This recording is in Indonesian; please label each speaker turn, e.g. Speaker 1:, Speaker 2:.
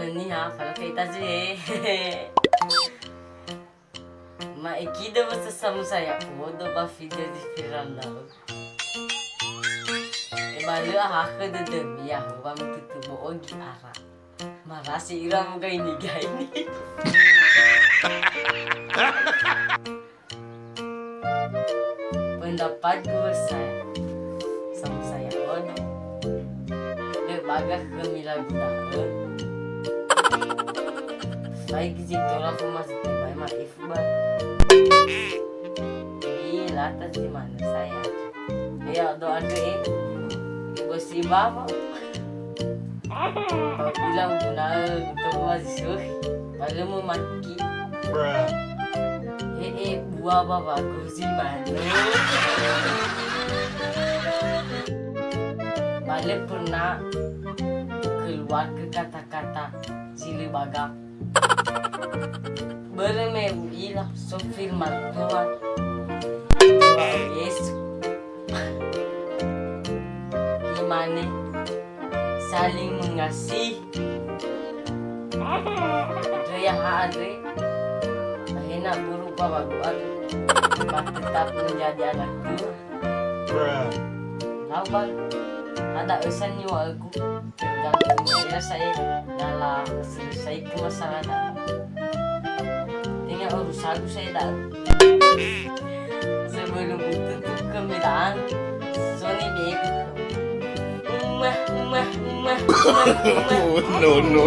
Speaker 1: nih ya, kalau kita sih. Maikida bersama saya, bodoh bah video di viral lalu. Baru aku demi ya, bang tutup bohong arah. Marasi iram gak ini. Pendapat gue sama saya bodoh. Bagah kemilah gunakan. Baik jika aku masih tiba maaf bang. Gila atas di mana saya? Ya doa ibu si bapak. Kau bilang gunakan untuk masuk, lalu mau mati. Buah bapakku si mana? Balik pernah keluar ke kata-kata sili bagap. Bermewilah so firman Tuhan. Yesus. Imane saling mengasihi. Ada yang ada. Akhirnya berubah baguan. Tetap menjadi anak Tuhan. Lawan. Ada usan niyo aku yang kemudian saya dalam selesai kemasalah tinggal urusan saya dah sebelum itu tuh kemilaan Sony beg
Speaker 2: no.